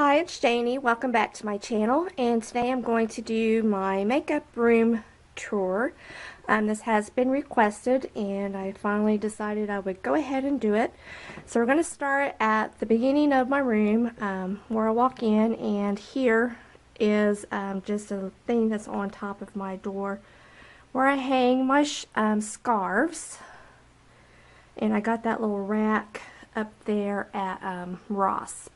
Hi, it's Janie. Welcome back to my channel, and today I'm going to do my makeup room tour. This has been requested and I finally decided I would go ahead and do it. So we're going to start at the beginning of my room where I walk in, and here is just a thing that's on top of my door where I hang my scarves, and I got that little rack up there at Ross.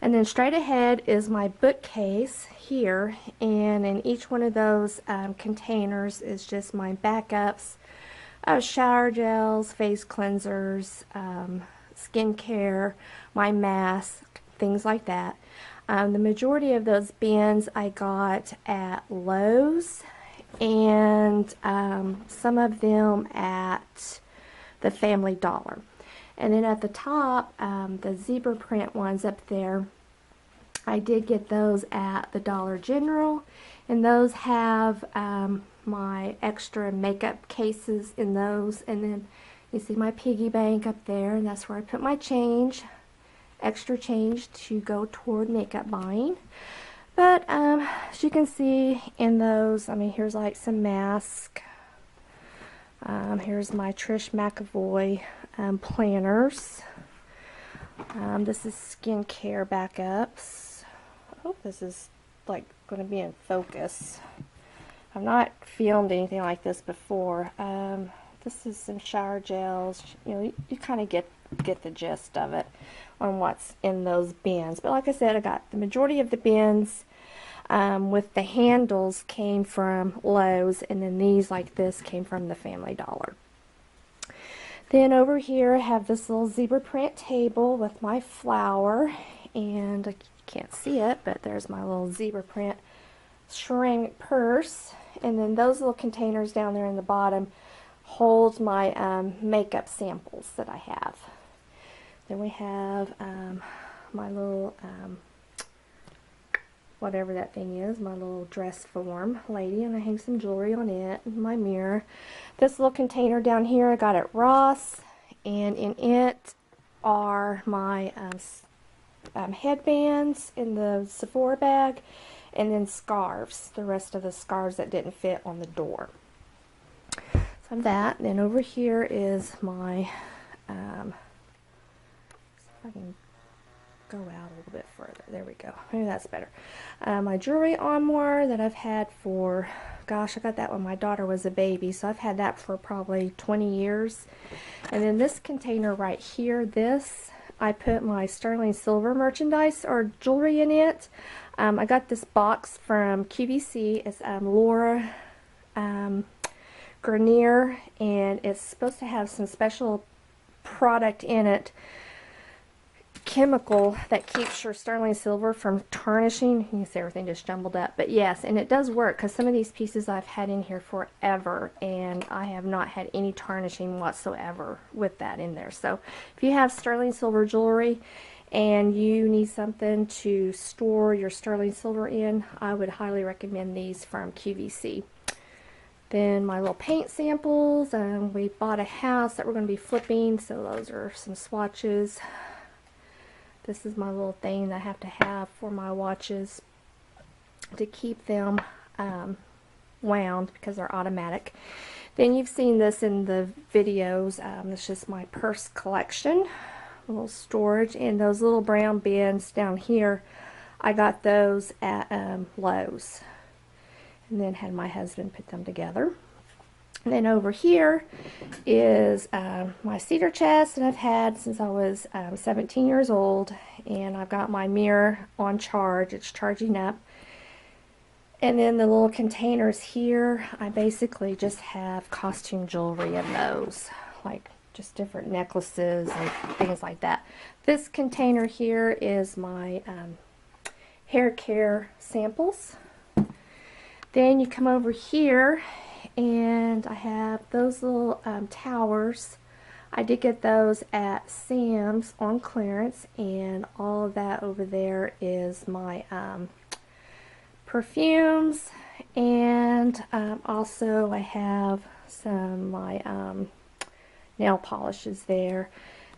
And then straight ahead is my bookcase here, and in each one of those containers is just my backups, shower gels, face cleansers, skincare, my mask, things like that. The majority of those bins I got at Lowe's, and some of them at the Family Dollar. And then at the top, the zebra print ones up there, I did get those at the Dollar General, and those have my extra makeup cases in those. And then you see my piggy bank up there, and that's where I put my change, extra change to go toward makeup buying. But as you can see in those, I mean, here's like some masks. Here's my Trish McAvoy planners. This is skincare backups. I hope this is like going to be in focus. I've not filmed anything like this before. This is some shower gels. You know, you kind of get the gist of it on what's in those bins. But like I said, I got the majority of the bins with the handles came from Lowe's, and then these like this came from the Family Dollar. Then over here I have this little zebra print table with my flower, and you can't see it, but there's my little zebra print ceramic purse. And then those little containers down there in the bottom hold my makeup samples that I have. Then we have my little whatever that thing is, my little dress form lady, and I hang some jewelry on it, and my mirror. This little container down here I got at Ross, and in it are my headbands in the Sephora bag, and then scarves, the rest of the scarves that didn't fit on the door. So that. Then over here is my see if I can go out a little bit further. There we go. Maybe that's better. My jewelry armoire that I've had for, gosh, I got that when my daughter was a baby, so I've had that for probably 20 years. And then this container right here, this, I put my sterling silver merchandise or jewelry in it. I got this box from QVC. It's Laura Garnier, and it's supposed to have some special product in it, chemical that keeps your sterling silver from tarnishing. You can see everything just jumbled up, but yes, and it does work, because some of these pieces I've had in here forever and I have not had any tarnishing whatsoever with that in there. So if you have sterling silver jewelry and you need something to store your sterling silver in, I would highly recommend these from QVC. Then my little paint samples, we bought a house that we're going to be flipping, so those are some swatches. This is my little thing that I have to have for my watches to keep them wound, because they're automatic. Then you've seen this in the videos. It's just my purse collection, a little storage, and those little brown bins down here, I got those at Lowe's, and then had my husband put them together. And then over here is my cedar chest that I've had since I was 17 years old, and I've got my mirror on charge. It's charging up. And then the little containers here, I basically just have costume jewelry in those, like just different necklaces and things like that. This container here is my hair care samples. Then you come over here, and I have those little towers. I did get those at Sam's on clearance, and all of that over there is my perfumes, and also I have some my nail polishes there.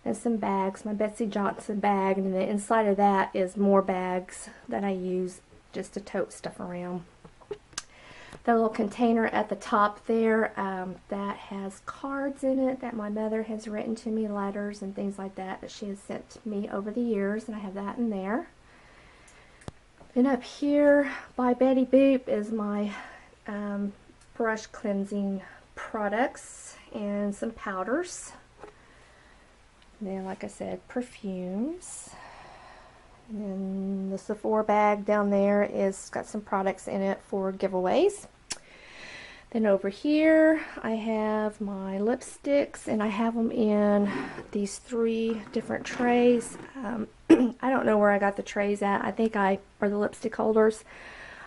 and some bags, my Betsy Johnson bag, and then inside of that is more bags that I use just to tote stuff around. The little container at the top there, that has cards in it that my mother has written to me, letters and things like that she has sent to me over the years, and I have that in there. Then up here by Betty Boop is my brush cleansing products and some powders. And then, like I said, perfumes. And then the Sephora bag down there is got some products in it for giveaways. Then over here I have my lipsticks, and I have them in these 3 different trays. I don't know where I got the trays at. I think or the lipstick holders.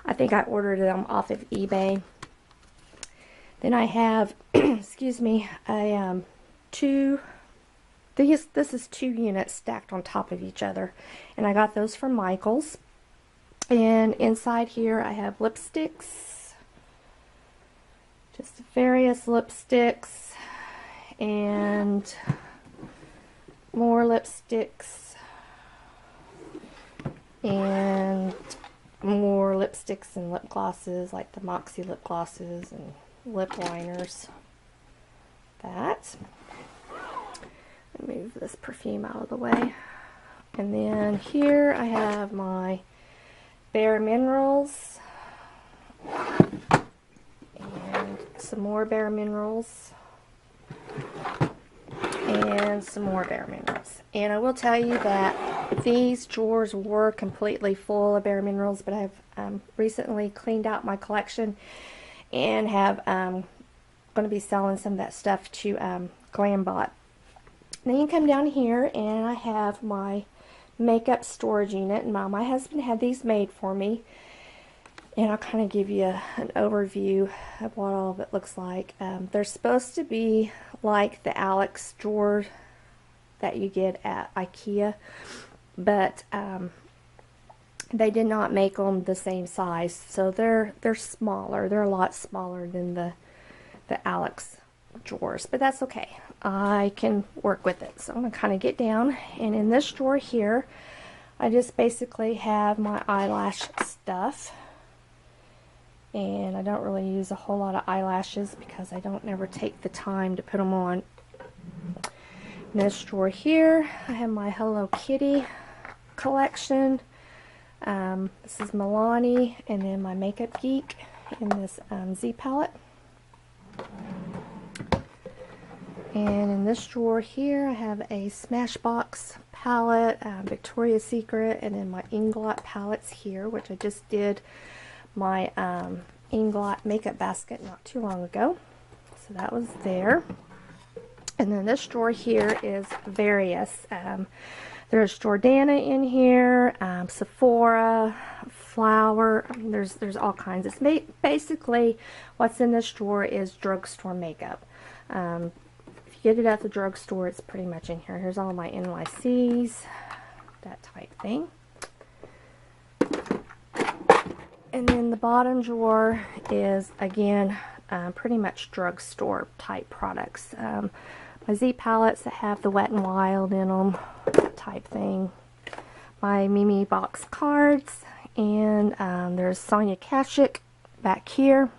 I think I ordered them off of eBay. Then I have, excuse me, this is 2 units stacked on top of each other, and I got those from Michael's. And inside here I have lipsticks, just various lipsticks, and more lipsticks, and more lipsticks and lip glosses, like the Moxie lip glosses and lip liners. That. Move this perfume out of the way. And then here I have my Bare Minerals, and some more Bare Minerals, and some more Bare Minerals. And I will tell you that these drawers were completely full of Bare Minerals, but I've recently cleaned out my collection and have going to be selling some of that stuff to Glambot. Then you come down here and I have my makeup storage unit, and my husband had these made for me, and I'll kind of give you an overview of what all of it looks like. They're supposed to be like the Alex drawer that you get at IKEA, but they did not make them the same size, so they're smaller. They're a lot smaller than the Alex drawers, but that's okay. I can work with it. So I'm going to kind of get down, and in this drawer here I just basically have my eyelash stuff, and I don't really use a whole lot of eyelashes because I don't never take the time to put them on. In this drawer here I have my Hello Kitty collection. This is Milani, and then my Makeup Geek in this Z palette. And in this drawer here I have a Smashbox palette, Victoria's Secret, and then my Inglot palettes here, which I just did my Inglot makeup basket not too long ago. So that was there. And then this drawer here is various. There's Jordana in here, Sephora, Flower. I mean, there's all kinds. It's basically what's in this drawer is drugstore makeup. Get it at the drugstore, it's pretty much in here. Here's all my NYCs, that type thing. And then the bottom drawer is, again, pretty much drugstore type products. My Z palettes that have the Wet n Wild in them, that type thing. My Mimi box cards, and there's Sonia Kashuk back here.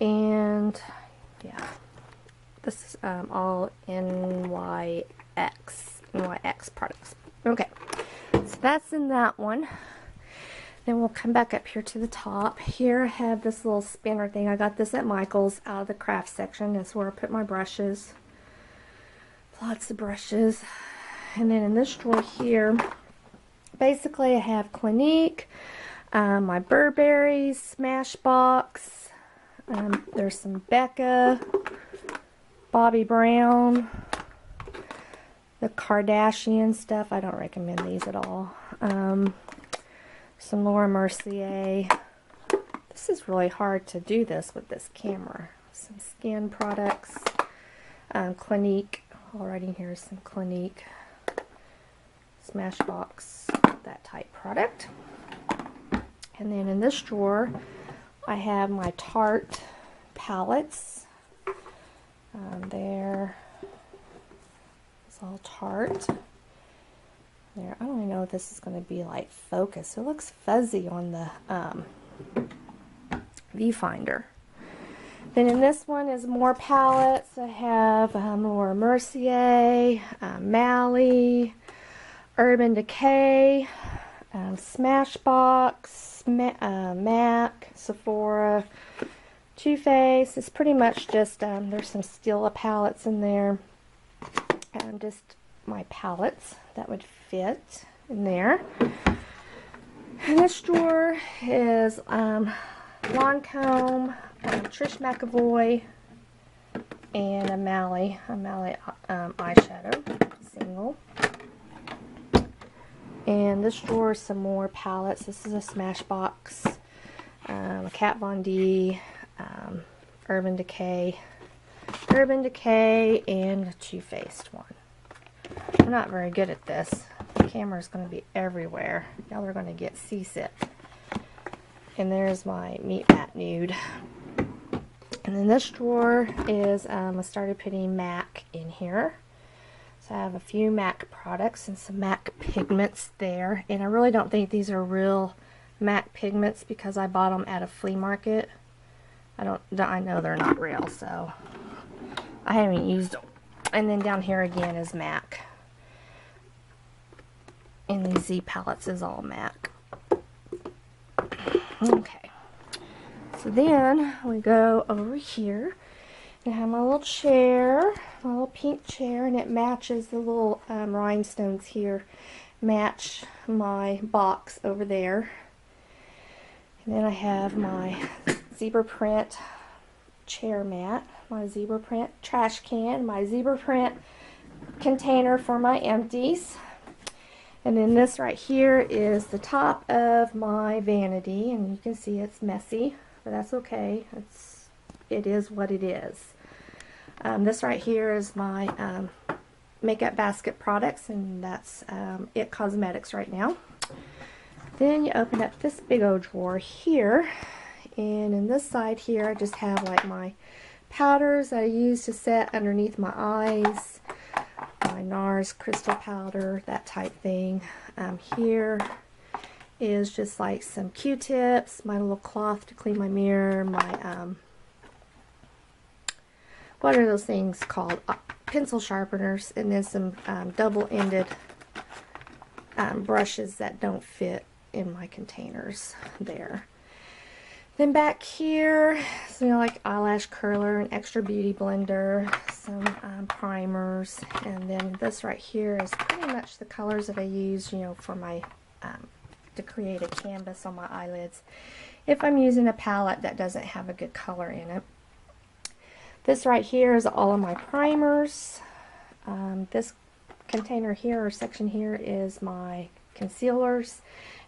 And yeah. This is all NYX products. Okay, so that's in that one. Then we'll come back up here to the top. Here I have this little spinner thing. I got this at Michael's out of the craft section. That's where I put my brushes. Lots of brushes. And then in this drawer here, basically I have Clinique, my Burberry's Smashbox. There's some Becca, Bobbi Brown, the Kardashian stuff. I don't recommend these at all. Some Laura Mercier. This is really hard to do this with this camera. Some skin products. Clinique. Already here's some Clinique. Smashbox. That type product. And then in this drawer I have my Tarte palettes. There, all tart. There, I don't even know if this is going to be like focus. It looks fuzzy on the viewfinder. Then in this one is more palettes. I have more Mercier, Mally, Urban Decay, Smashbox, MAC, Sephora, Too Faced. It's pretty much just, there's some Stila palettes in there. Just my palettes that would fit in there. And this drawer is Lancome, Trish McAvoy, and a Mally eyeshadow single. And this drawer is some more palettes. This is a Smashbox, a Kat Von D, Urban Decay, and a Too Faced one. I'm not very good at this. The camera's going to be everywhere. Y'all are going to get seasick. And there's my Meet Matte Nude. And then this drawer is, I started putting MAC in here. So I have a few MAC products and some MAC pigments there. And I really don't think these are real MAC pigments because I bought them at a flea market. I know they're not real, so I haven't used them. And then down here again is MAC. And these Z palettes is all MAC. Okay. So then we go over here and have my little chair, my little pink chair, and it matches the little rhinestones here. Match my box over there. And then I have my zebra print chair mat, my zebra print trash can, my zebra print container for my empties. And then this right here is the top of my vanity, and you can see it's messy, but that's okay. It is what it is. This right here is my makeup basket products, and that's It Cosmetics right now. Then you open up this big old drawer here, and in this side here I just have like my powders that I use to set underneath my eyes, my NARS crystal powder, that type thing. Here is just like some Q-tips, my little cloth to clean my mirror, my what are those things called? Pencil sharpeners, and then some double-ended brushes that don't fit in my containers there. Then back here, so like eyelash curler, an extra beauty blender, some primers, and then this right here is pretty much the colors that I use, for my to create a canvas on my eyelids if I'm using a palette that doesn't have a good color in it. This right here is all of my primers. This container here, or section here, is my concealers.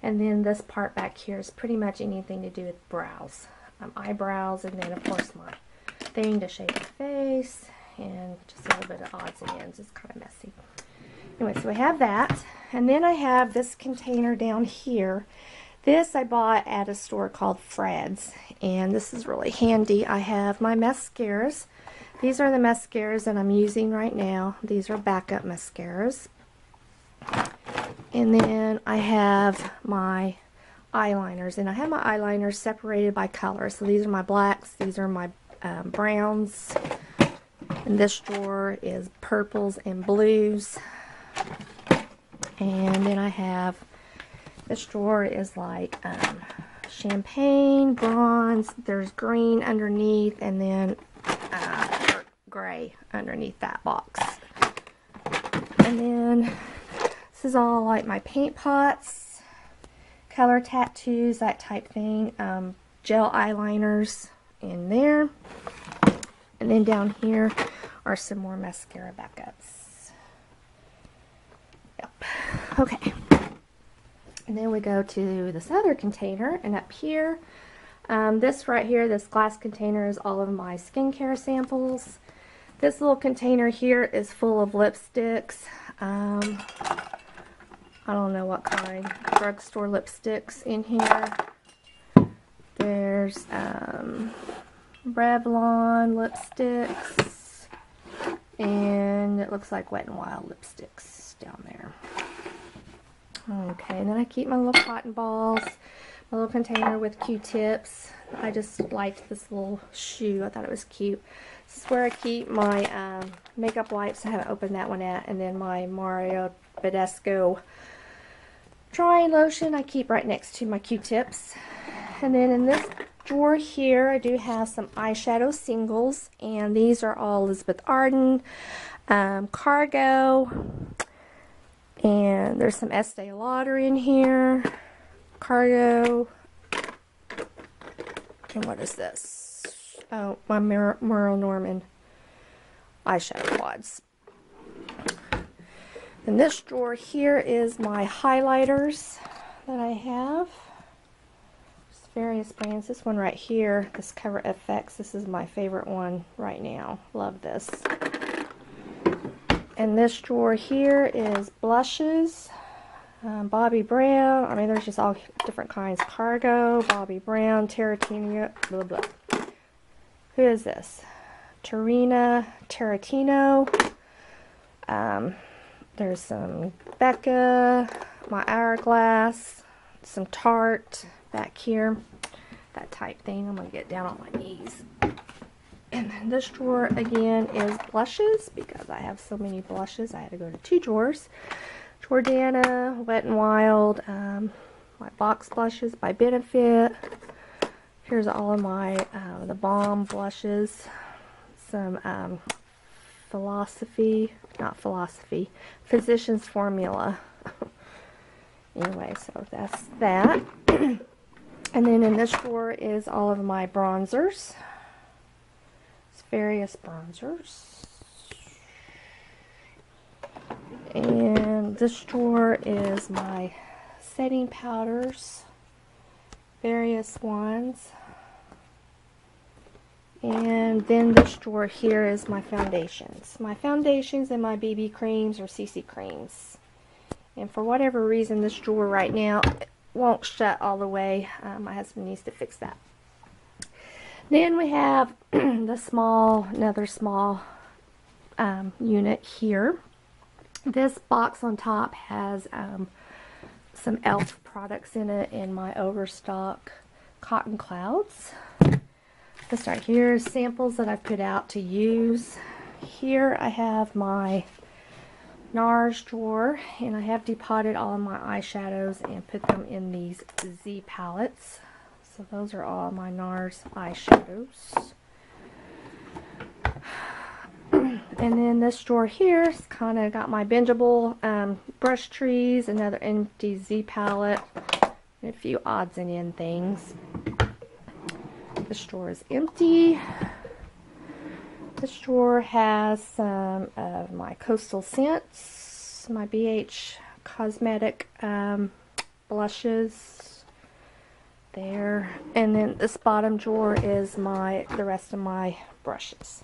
And then this part back here is pretty much anything to do with brows. Eyebrows, and then of course my thing to shape the face, and just a little bit of odds and ends. It's kind of messy. Anyway, so I have that. And then I have this container down here. This I bought at a store called Fred's, and this is really handy. I have my mascaras. These are the mascaras that I'm using right now. These are backup mascaras. And then I have my eyeliners, and I have my eyeliners separated by color. So these are my blacks, these are my browns, and this drawer is purples and blues. And then I have, this drawer is like champagne, bronze, there's green underneath, and then gray underneath that box. And then this is all like my paint pots, color tattoos, that type thing, gel eyeliners in there. And then down here are some more mascara backups. Yep. Okay. And then we go to this other container, and up here, this right here, this glass container, is all of my skincare samples. This little container here is full of lipsticks. I don't know what kind, drugstore lipsticks in here. There's Revlon lipsticks, And it looks like Wet n Wild lipsticks down there. Okay, and then I keep my little cotton balls, my little container with Q-tips. I just liked this little shoe. I thought it was cute. This is where I keep my makeup wipes. I haven't opened that one yet. And then my Mario Badescu drying lotion I keep right next to my Q-tips. And then in this drawer here, I do have some eyeshadow singles. And these are all Elizabeth Arden, Cargo. And there's some Estee Lauder in here, Cargo, and what is this? Oh, my Merle Norman eyeshadow quads. And this drawer here is my highlighters that I have. There's various brands. This one right here, this Cover FX, this is my favorite one right now. Love this. And this drawer here is blushes, Bobbi Brown. I mean, there's just all different kinds. Cargo, Bobbi Brown, Tarantino, blah, blah. Who is this? Tarantino. There's some Becca, my Hourglass, some Tarte back here. That type thing. I'm going to get down on my knees. And then this drawer again is blushes because I have so many blushes. I had to go to 2 drawers. Jordana, Wet n Wild, my box blushes by Benefit. Here's all of my the Balm blushes. Some Physicians Formula. Anyway, so that's that. And then in this drawer is all of my bronzers. Various bronzers. And this drawer is my setting powders, various ones. And then this drawer here is my foundations. My foundations and my BB creams or CC creams. And for whatever reason, this drawer right now won't shut all the way. My husband needs to fix that. Then we have another small unit here. This box on top has some e.l.f. products in it and my Overstock Cotton Clouds. This right here is samples that I've put out to use. Here I have my NARS drawer, and I have depotted all of my eyeshadows and put them in these Z palettes. So those are all my NARS eyeshadows. And then this drawer here is kind of got my bingeable brush trees, another empty Z palette, and a few odds and end things. This drawer is empty. This drawer has some of my Coastal Scents, my BH Cosmetic blushes there. And then this bottom drawer is the rest of my brushes.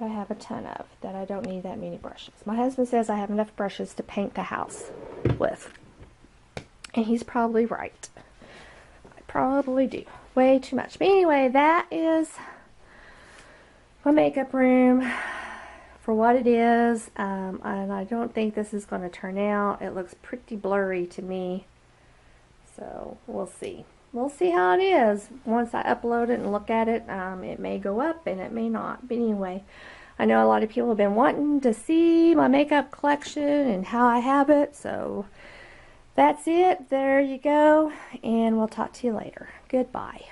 I have a ton of that I don't need that many brushes. My husband says I have enough brushes to paint the house with. And he's probably right. I probably do. Way too much. But anyway, that is my makeup room for what it is. And I don't think this is going to turn out. It looks pretty blurry to me. So we'll see. We'll see how it is. Once I upload it and look at it, it may go up and it may not. But anyway, I know a lot of people have been wanting to see my makeup collection and how I have it. So that's it. There you go. And we'll talk to you later. Goodbye.